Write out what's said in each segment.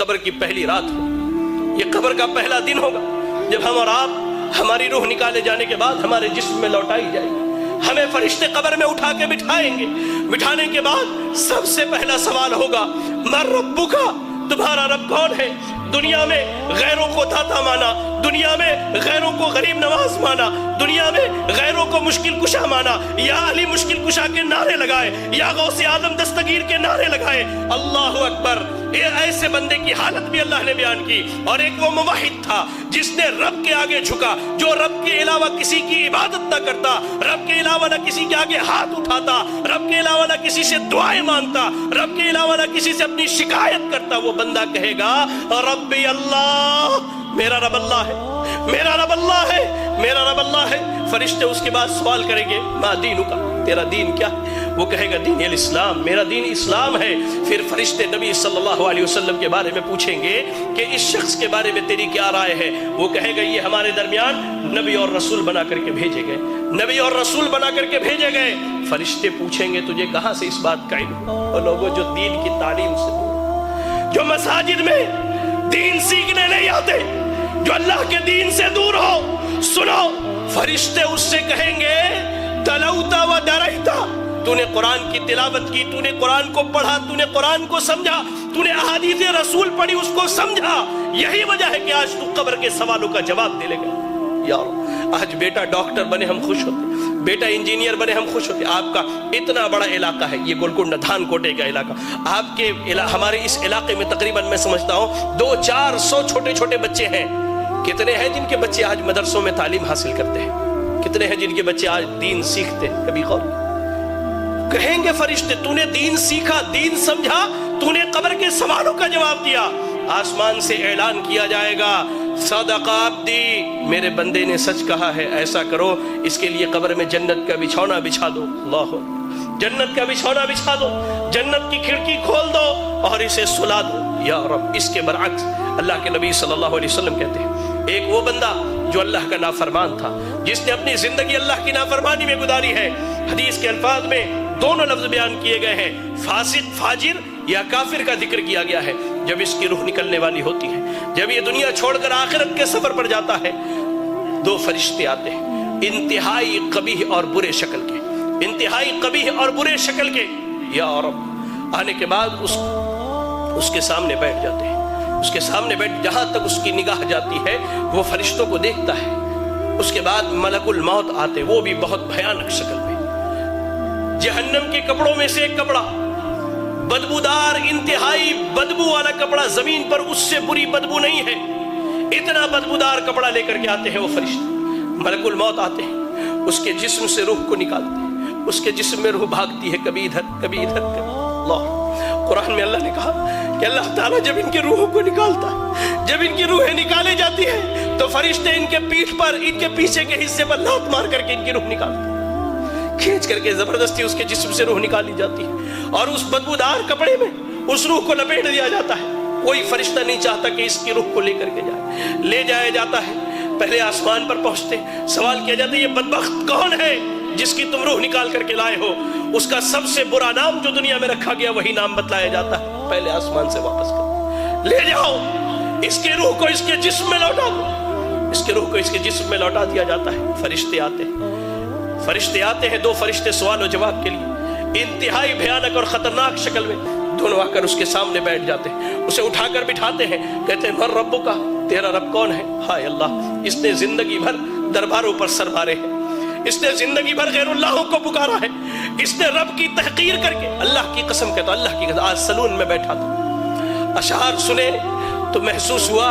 قبر کی پہلی رات ہو، یہ قبر کا پہلا دن ہوگا جب ہم اور آپ ہماری روح نکالے جانے کے بعد ہمارے جسم میں لوٹائی جائے گی۔ ہمیں فرشتے قبر میں اٹھا کے بٹھائیں گے، بٹھانے کے بعد سب سے پہلا سوال ہوگا من ربک، تمہارا رب کون ہے؟ دنیا میں غیروں کو داتا مانا، دنیا میں غیروں کو غریب نواز مانا، دنیا میں غیروں کو مشکل کشا مانا، یا علی مشکل کشا کے نعرے لگائے، یا غوث اعظم دستگیر کے نعرے لگائے۔ اللہ اکبر، ایسے بندے کی حالت بھی اللہ نے بیان کی۔ اور ایک وہ موحد تھا جس نے رب کے آگے جھکا، جو رب کے علاوہ کسی کی عبادت نہ کرتا، رب کے علاوہ نہ کسی کے آگے ہاتھ اٹھاتا، رب کے علاوہ نہ کسی سے دعائیں مانگتا، رب کے علاوہ نہ کسی سے اپنی شکایت کرتا۔ وہ بندہ کہے گا ربی اللہ، میرا رب اللہ ہے، میرا رب اللہ ہے، میرا رب اللہ ہے۔ فرشتے اس کے بعد سوال کریں گے ما دینک، تیرا دین کیا ہے؟ وہ کہے گا دین الاسلام، میرا دین اسلام ہے۔ پھر فرشتے نبی صلی اللہ علیہ وسلم کے بارے میں پوچھیں گے کہ اس شخص کے بارے میں تیری کیا رائے ہے؟ وہ کہے گا یہ ہمارے درمیان نبی اور رسول بنا کر کے بھیجے گئے، نبی اور رسول بنا کر کے بھیجے گئے۔ فرشتے پوچھیں گے تجھے کہاں سے اس بات کا علم؟ وہ لوگوں جو دین کی تعلیم سے دور، جو مساجد میں دین سیکھنے نہیں آتے، جو اللہ کے دین سے دور ہو، سنو فرشتے اس سے کہیں گے تلوتا و درائتا، تو نے قرآن کی تلاوت کی، تو نے قرآن کو پڑھا، تو نے قرآن کو سمجھا، تو نے احادیث رسول پڑھی، اس کو سمجھا، یہی وجہ ہے کہ آج تو قبر کے سوالوں کا جواب دے لے گا۔ یار آج بیٹا ڈاکٹر بنے ہم خوش ہوتے، بیٹا انجینئر بنے ہم خوش ہوتے۔ آپ کا اتنا بڑا علاقہ ہے یہ گولکنڈہ دھان کوٹے کا علاقہ، آپ کے ہمارے اس علاقے میں تقریباً میں سمجھتا ہوں 200-400 چھوٹے چھوٹے بچے ہیں۔ کتنے ہیں جن کے بچے آج مدرسوں میں تعلیم حاصل کرتے ہیں؟ کتنے ہیں جن کے بچے آج دین سیکھتے ہیں؟ کبھی غور کہیں گے فرشتے تو نے دین سیکھا، دین سمجھا، تو نے قبر کے سوالوں کا جواب دیا۔ آسمان سے اعلان کیا جائے گا صدق عبدی، میرے بندے نے سچ کہا ہے، ایسا کرو اس کے لیے قبر میں جنت کا بچھونا بچھا دو۔ اللہ، جنت کا بچھونا بچھا دو، جنت کی کھڑکی کھول دو اور اسے سلا دو۔ یا رب، اس کے برعکس اللہ کے نبی صلی اللہ علیہ وسلم کہتے ہیں ایک وہ بندہ جو اللہ کا نافرمان تھا، جس نے اپنی زندگی اللہ کی نافرمانی میں گزاری ہے۔ حدیث کے الفاظ میں دونوں لفظ بیان کیے گئے ہیں، فاسق، فاجر یا کافر کا ذکر کیا گیا ہے۔ جب اس کی روح نکلنے والی ہوتی ہے، جب یہ دنیا چھوڑ کر آخرت کے سفر پر جاتا ہے، دو فرشتے آتے ہیں انتہائی قبیح اور برے شکل کے، انتہائی قبیح اور برے شکل کے۔ یا رب، آنے کے بعد اس کے سامنے بیٹھ جاتے ہیں، اس کے سامنے بیٹھ، جہاں تک اس کی نگاہ جاتی ہے وہ فرشتوں کو دیکھتا ہے۔ اس کے بعد ملک الموت آتے، وہ بھی بہت بھیانک شکل میں، جہنم کے کپڑوں میں سے ایک کپڑا، بدبودار انتہائی بدبو والا کپڑا، زمین پر اس سے بری بدبو نہیں ہے، اتنا بدبودار کپڑا لے کر کے آتے ہیں وہ فرشتے۔ ملک الموت آتے ہیں، اس کے جسم سے روح کو نکالتے ہیں، اس کے جسم میں روح بھاگتی ہے، کبھی ادھر کبھی ادھر۔ اللہ، قرآن میں اللہ نے کہا کہ اللہ تعالیٰ جب ان کی روحوں کو نکالتا ہے، جب ان کی روحیں نکالے جاتی ہیں تو فرشتے ان کے پیٹھ پر، ان کے پیچھے کے حصے پر لات مار کر کے ان کی روح نکالتے ہیں، کھینچ کر کے زبردستی اس کے جسم سے روح نکالی جاتی ہے اور اس بدبودار کپڑے میں اس روح کو لپیٹ دیا جاتا ہے۔ کوئی فرشتہ نہیں چاہتا کہ اس کی روح کو لے کر کے جائے، لے جایا جاتا ہے۔ پہلے آسمان پر پہنچتے سوال کیا جاتا ہے یہ بدبخت کون ہے جس کی تم روح نکال کر کے لائے ہو؟ اس کا سب سے برا نام جو دنیا میں رکھا گیا وہی نام بتلایا جاتا ہے۔ پہلے آسمان سے واپس کر لے جاؤ، اس کے روح کو اس کے جسم میں لوٹا دو، اس کے روح کو اس کے جسم میں لوٹا دیا جاتا ہے۔ فرشتے آتے ہیں، فرشتے آتے ہیں، دو فرشتے سوال و جواب کے لیے انتہائی بھیانک اور خطرناک شکل میں دونوں آ کر اس کے سامنے بیٹھ جاتے ہیں، اسے اٹھا کر بٹھاتے ہیں، کہتے ہیں من ربک، تیرا رب کون ہے؟ ہائے اللہ، اس نے زندگی بھر درباروں پر سر مارے ہیں، اس نے زندگی بھر غیر اللہوں کو پکارا ہے، اس نے رب کی تحقیر کر کے، اللہ کی قسم کہتا، اللہ کی قسم، آج سلون میں بیٹھا تھا، اشعار سنے تو محسوس ہوا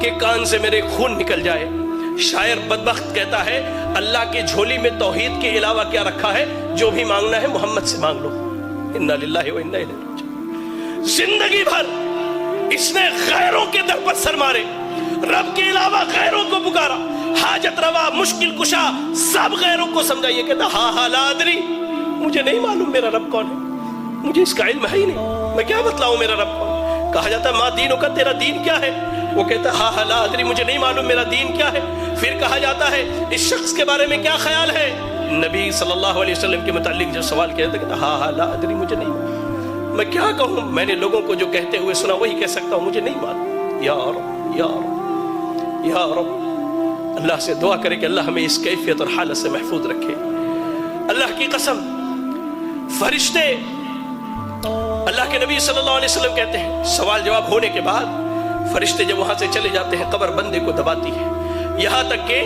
کہ کان سے میرے خون نکل جائے۔ شاعر بدبخت کہتا ہے اللہ کی جھولی میں توحید کے علاوہ کیا رکھا ہے؟ جو بھی مانگنا ہے محمد سے مانگ لو۔ انا للہ و انا الیہ راجعون۔ زندگی بھر اس نے غیروں کے در پر سر مارے، رب کے علاوہ غیروں کو پکارا، حاجت روا، مشکل کشا، سب غیروں کو سمجھا۔ یہ کہتا ہاں لا ادری، مجھے نہیں معلوم میرا رب کون ہے، مجھے اس کا علم ہے ہی نہیں، میں کیا بتلاؤں میرا رب کون ہے۔ کہا جاتا ہے ما دینوں کا، تیرا دین کیا ہے؟ وہ کہتا ہے ہاں لا ادری، مجھے نہیں معلوم میرا دین کیا ہے۔ پھر کہا جاتا ہے اس شخص کے بارے میں کیا خیال ہے؟ نبی صلی اللہ علیہ وسلم کے متعلق جو سوال کیا جاتا ہے کہتا ہاں لا ادری، مجھے نہیں معلوم، میں کیا کہوں؟ میں نے لوگوں کو جو کہتے ہوئے سنا وہی کہہ سکتا ہوں، مجھے نہیں معلوم۔ یا رب یا رب یا رب، اللہ سے دعا کرے کہ اللہ ہمیں اس کیفیت اور حالت سے محفوظ رکھے۔ اللہ کی قسم، فرشتے، اللہ کے نبی صلی اللہ علیہ وسلم کہتے ہیں سوال جواب ہونے کے بعد فرشتے جب وہاں سے چلے جاتے ہیں قبر بندے کو دباتی ہے، یہاں تک کہ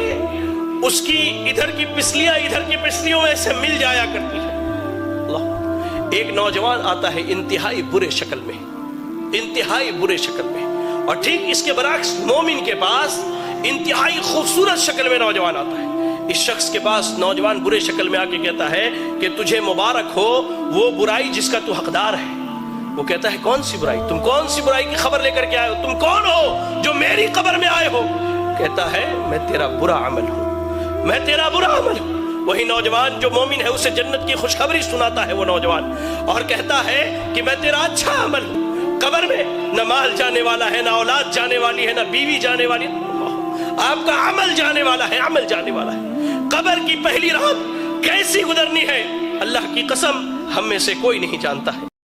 اس کی ادھر کی پسلیاں ادھر کی پسلیوں میں سے مل جایا کرتی ہے۔ اللہ، ایک نوجوان آتا ہے انتہائی برے شکل میں، انتہائی برے شکل میں، اور ٹھیک اس کے برعکس مومن کے پاس انتہائی خوبصورت شکل میں نوجوان آتا ہے۔ اس شخص کے پاس نوجوان برے شکل میں آ کے کہتا ہے کہ تجھے مبارک ہو وہ برائی جس کا تو حقدار ہے۔ وہ کہتا ہے کون سی برائی؟ تم کون سی برائی کی خبر لے کر کے آئے ہو؟ تم کون ہو جو میری قبر میں آئے ہو؟ کہتا ہے میں تیرا برا عمل ہوں، میں تیرا برا عمل ہوں۔ وہی نوجوان جو مومن ہے اسے جنت کی خوشخبری سناتا ہے وہ نوجوان، اور کہتا ہے کہ میں تیرا اچھا عمل ہوں۔ قبر میں نہ مال جانے والا ہے، نہ اولاد جانے والی ہے، نہ بیوی جانے والی ہے، آپ کا عمل جانے والا ہے، عمل جانے والا ہے۔ قبر کی پہلی رات کیسی گزرنی ہے اللہ کی قسم ہم میں سے کوئی نہیں جانتا ہے۔